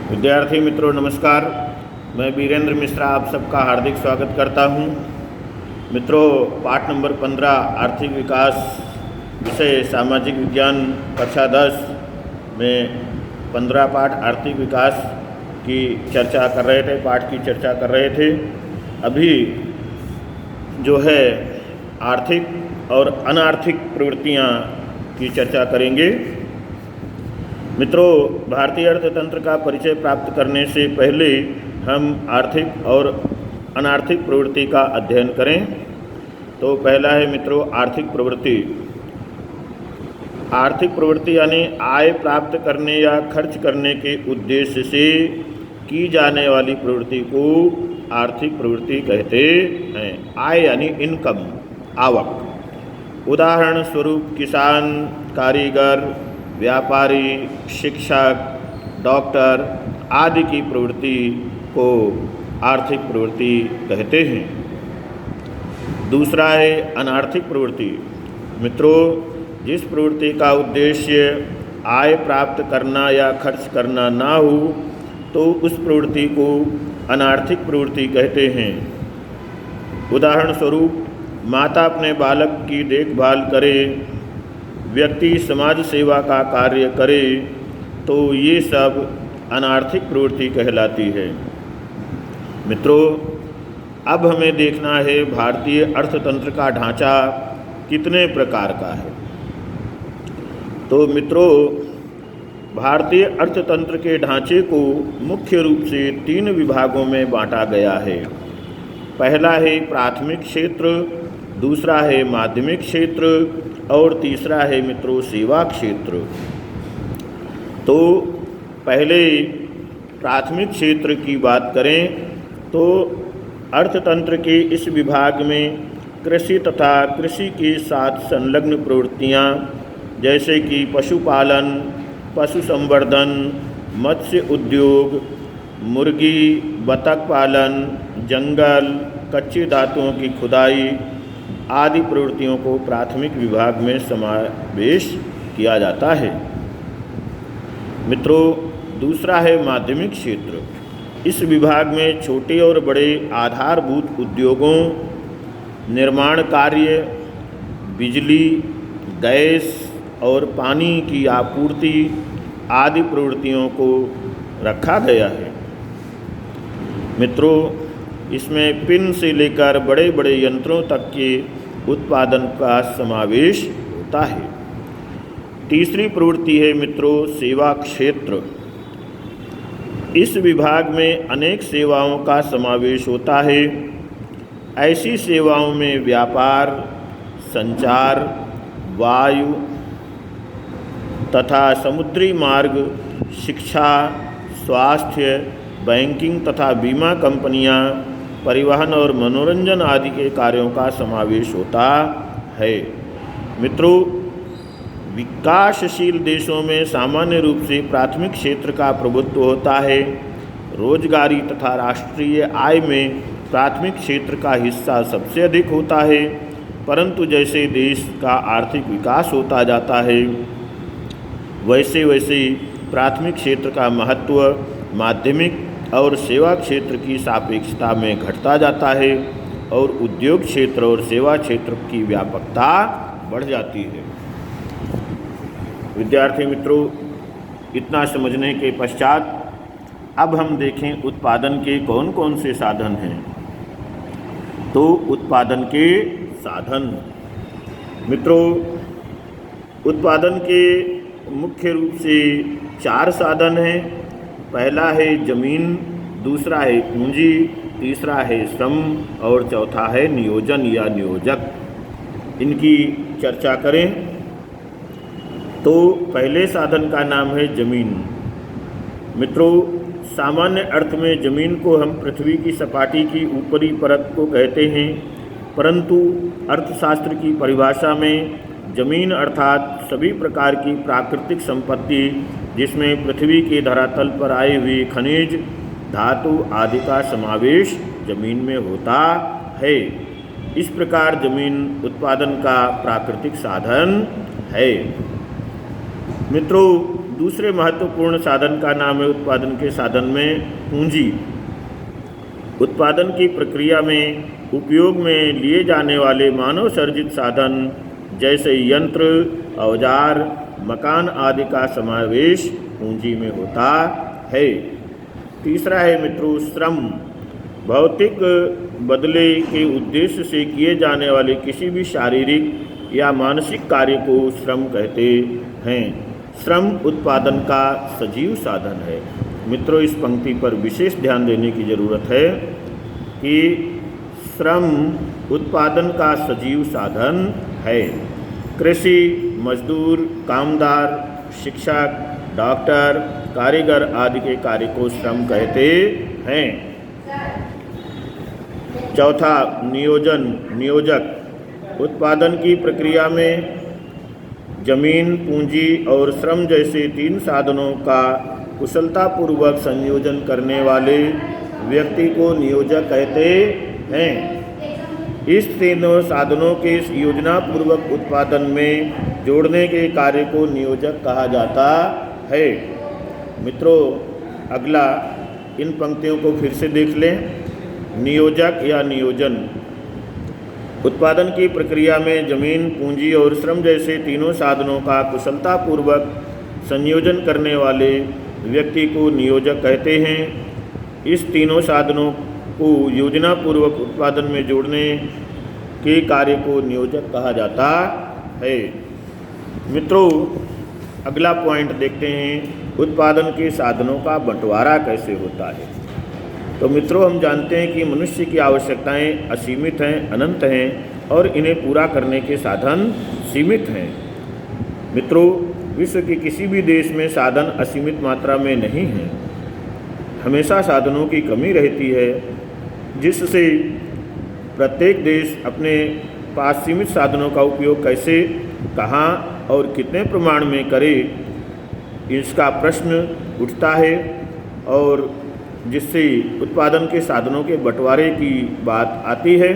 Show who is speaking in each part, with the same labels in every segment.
Speaker 1: विद्यार्थी मित्रों नमस्कार। मैं वीरेंद्र मिश्रा आप सबका हार्दिक स्वागत करता हूं। मित्रों, पाठ नंबर 15 आर्थिक विकास विषय सामाजिक विज्ञान कक्षा 10 में 15 पाठ आर्थिक विकास की चर्चा कर रहे थे, पाठ की चर्चा कर रहे थे। अभी जो है आर्थिक और अनार्थिक प्रवृत्तियां की चर्चा करेंगे। मित्रों, भारतीय अर्थतंत्र का परिचय प्राप्त करने से पहले हम आर्थिक और अनार्थिक प्रवृत्ति का अध्ययन करें। तो पहला है मित्रों आर्थिक प्रवृत्ति। आर्थिक प्रवृत्ति यानी आय प्राप्त करने या खर्च करने के उद्देश्य से की जाने वाली प्रवृत्ति को आर्थिक प्रवृत्ति कहते हैं। आय यानी इनकम, आवक। उदाहरण स्वरूप किसान, कारीगर, व्यापारी, शिक्षक, डॉक्टर आदि की प्रवृत्ति को आर्थिक प्रवृत्ति कहते हैं। दूसरा है अनार्थिक प्रवृत्ति। मित्रों, जिस प्रवृत्ति का उद्देश्य आय प्राप्त करना या खर्च करना ना हो तो उस प्रवृत्ति को अनार्थिक प्रवृत्ति कहते हैं। उदाहरण स्वरूप माता अपने बालक की देखभाल करे, व्यक्ति समाज सेवा का कार्य करे तो ये सब अनार्थिक प्रवृत्ति कहलाती है। मित्रों, अब हमें देखना है भारतीय अर्थतंत्र का ढांचा कितने प्रकार का है। तो मित्रों, भारतीय अर्थतंत्र के ढांचे को मुख्य रूप से 3 विभागों में बांटा गया है। पहला है प्राथमिक क्षेत्र, दूसरा है माध्यमिक क्षेत्र और तीसरा है मित्रों सेवा क्षेत्र। तो पहले प्राथमिक क्षेत्र की बात करें तो अर्थतंत्र के इस विभाग में कृषि तथा कृषि के साथ संलग्न प्रवृत्तियां जैसे कि पशुपालन, पशु संवर्धन, मत्स्य उद्योग, मुर्गी, बतख पालन, जंगल, कच्ची धातुओं की खुदाई आदि प्रवृत्तियों को प्राथमिक विभाग में समावेश किया जाता है। मित्रों, दूसरा है माध्यमिक क्षेत्र। इस विभाग में छोटे और बड़े आधारभूत उद्योगों, निर्माण कार्य, बिजली, गैस और पानी की आपूर्ति आदि प्रवृत्तियों को रखा गया है। मित्रों, इसमें पिन से लेकर बड़े बड़े यंत्रों तक के उत्पादन का समावेश होता है। तीसरी प्रवृत्ति है मित्रों सेवा क्षेत्र। इस विभाग में अनेक सेवाओं का समावेश होता है। ऐसी सेवाओं में व्यापार, संचार, वायु तथा समुद्री मार्ग, शिक्षा, स्वास्थ्य, बैंकिंग तथा बीमा कंपनियां, परिवहन और मनोरंजन आदि के कार्यों का समावेश होता है। मित्रों, विकासशील देशों में सामान्य रूप से प्राथमिक क्षेत्र का प्रभुत्व होता है। रोजगारी तथा राष्ट्रीय आय में प्राथमिक क्षेत्र का हिस्सा सबसे अधिक होता है, परंतु जैसे देश का आर्थिक विकास होता जाता है वैसे वैसे प्राथमिक क्षेत्र का महत्व माध्यमिक और सेवा क्षेत्र की सापेक्षता में घटता जाता है और उद्योग क्षेत्र और सेवा क्षेत्र की व्यापकता बढ़ जाती है। विद्यार्थी मित्रों, इतना समझने के पश्चात अब हम देखें उत्पादन के कौन कौन से साधन हैं। तो उत्पादन के साधन। मित्रों, उत्पादन के मुख्य रूप से 4 साधन हैं। पहला है जमीन, दूसरा है पूंजी, तीसरा है श्रम और चौथा है नियोजन या नियोजक। इनकी चर्चा करें तो पहले साधन का नाम है जमीन। मित्रों, सामान्य अर्थ में जमीन को हम पृथ्वी की सपाटी की ऊपरी परत को कहते हैं, परंतु अर्थशास्त्र की परिभाषा में जमीन अर्थात सभी प्रकार की प्राकृतिक संपत्ति जिसमें पृथ्वी के धरातल पर आए हुए खनिज, धातु आदि का समावेश जमीन में होता है। इस प्रकार जमीन उत्पादन का प्राकृतिक साधन है। मित्रों, दूसरे महत्वपूर्ण साधन का नाम है उत्पादन के साधन में पूंजी। उत्पादन की प्रक्रिया में उपयोग में लिए जाने वाले मानव सर्जित साधन जैसे यंत्र, औजार, मकान आदि का समावेश पूंजी में होता है। तीसरा है मित्रों श्रम। भौतिक बदले के उद्देश्य से किए जाने वाले किसी भी शारीरिक या मानसिक कार्य को श्रम कहते हैं। श्रम उत्पादन का सजीव साधन है। मित्रों, इस पंक्ति पर विशेष ध्यान देने की ज़रूरत है कि श्रम उत्पादन का सजीव साधन है। कृषि, मजदूर, कामदार, शिक्षक, डॉक्टर, कारीगर आदि के कार्य को श्रम कहते हैं। चौथा नियोजन, नियोजक। उत्पादन की प्रक्रिया में जमीन, पूंजी और श्रम जैसे तीन साधनों का कुशलतापूर्वक संयोजन करने वाले व्यक्ति को नियोजक कहते हैं। इस तीनों साधनों के योजनापूर्वक उत्पादन में जोड़ने के कार्य को नियोजक कहा जाता है। मित्रों, अगला इन पंक्तियों को फिर से देख लें। नियोजक या नियोजन। उत्पादन की प्रक्रिया में जमीन, पूंजी और श्रम जैसे तीनों साधनों का कुशलतापूर्वक संयोजन करने वाले व्यक्ति को नियोजक कहते हैं। इस तीनों साधनों को योजनापूर्वक उत्पादन में जोड़ने के कार्य को नियोजक कहा जाता है। मित्रों, अगला पॉइंट देखते हैं, उत्पादन के साधनों का बंटवारा कैसे होता है। तो मित्रों, हम जानते हैं कि मनुष्य की आवश्यकताएं असीमित हैं, अनंत हैं और इन्हें पूरा करने के साधन सीमित हैं। मित्रों, विश्व के किसी भी देश में साधन असीमित मात्रा में नहीं हैं। हमेशा साधनों की कमी रहती है, जिससे प्रत्येक देश अपने पास सीमित साधनों का उपयोग कैसे, कहाँ और कितने प्रमाण में करे, इसका प्रश्न उठता है और जिससे उत्पादन के साधनों के बंटवारे की बात आती है।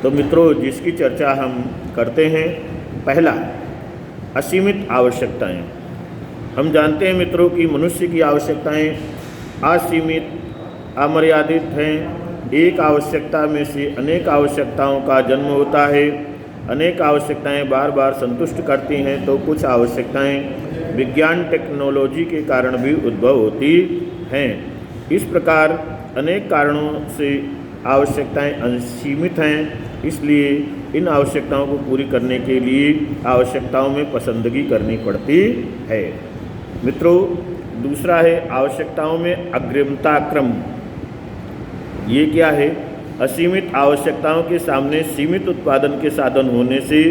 Speaker 1: तो मित्रों, जिसकी चर्चा हम करते हैं, पहला असीमित आवश्यकताएं। हम जानते हैं मित्रों कि मनुष्य की आवश्यकताएं असीमित, अमर्यादित हैं। एक आवश्यकता में से अनेक आवश्यकताओं का जन्म होता है। अनेक आवश्यकताएं बार बार संतुष्ट करती हैं, तो कुछ आवश्यकताएं विज्ञान टेक्नोलॉजी के कारण भी उद्भव होती हैं। इस प्रकार अनेक कारणों से आवश्यकताएं असीमित हैं, इसलिए इन आवश्यकताओं को पूरी करने के लिए आवश्यकताओं में पसंदगी करनी पड़ती है। मित्रों, दूसरा है आवश्यकताओं में अग्रिमता क्रम। ये क्या है? असीमित आवश्यकताओं के सामने सीमित उत्पादन के साधन होने से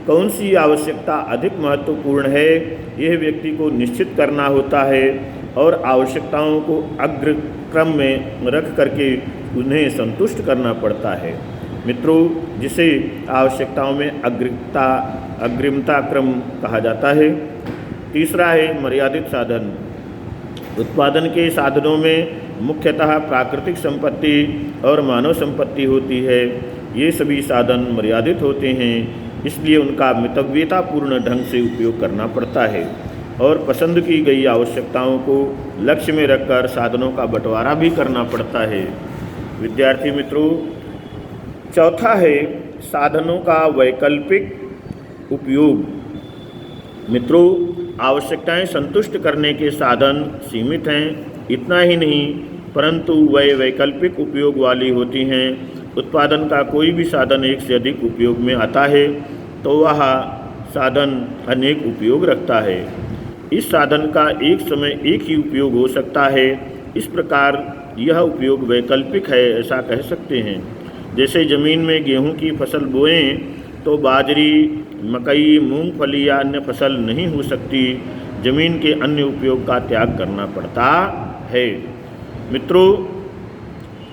Speaker 1: कौन सी आवश्यकता अधिक महत्वपूर्ण है, यह व्यक्ति को निश्चित करना होता है और आवश्यकताओं को अग्रक्रम में रख करके उन्हें संतुष्ट करना पड़ता है। मित्रों, जिसे आवश्यकताओं में अग्रिमता क्रम कहा जाता है। तीसरा है मर्यादित साधन। उत्पादन के साधनों में मुख्यतः प्राकृतिक संपत्ति और मानव संपत्ति होती है। ये सभी साधन मर्यादित होते हैं, इसलिए उनका मितव्यतापूर्ण ढंग से उपयोग करना पड़ता है और पसंद की गई आवश्यकताओं को लक्ष्य में रखकर साधनों का बंटवारा भी करना पड़ता है। विद्यार्थी मित्रों, चौथा है साधनों का वैकल्पिक उपयोग। मित्रों, आवश्यकताएं संतुष्ट करने के साधन सीमित हैं। इतना ही नहीं, परंतु वे वैकल्पिक उपयोग वाली होती हैं। उत्पादन का कोई भी साधन एक से अधिक उपयोग में आता है तो वह साधन अनेक उपयोग रखता है। इस साधन का एक समय एक ही उपयोग हो सकता है। इस प्रकार यह उपयोग वैकल्पिक है, ऐसा कह सकते हैं। जैसे ज़मीन में गेहूं की फसल बोएं तो बाजरी, मकई, मूंगफली या अन्य फसल नहीं हो सकती। ज़मीन के अन्य उपयोग का त्याग करना पड़ता है। मित्रों,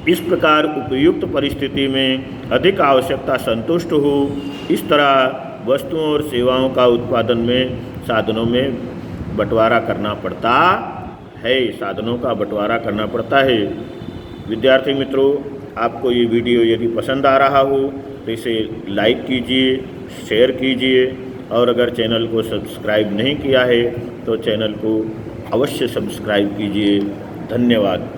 Speaker 1: इस प्रकार उपयुक्त परिस्थिति में अधिक आवश्यकता संतुष्ट हो, इस तरह वस्तुओं और सेवाओं का उत्पादन में साधनों में बंटवारा करना पड़ता है। साधनों का बंटवारा करना पड़ता है। विद्यार्थी मित्रों, आपको ये वीडियो यदि पसंद आ रहा हो तो इसे लाइक कीजिए, शेयर कीजिए और अगर चैनल को सब्सक्राइब नहीं किया है तो चैनल को अवश्य सब्सक्राइब कीजिए। धन्यवाद।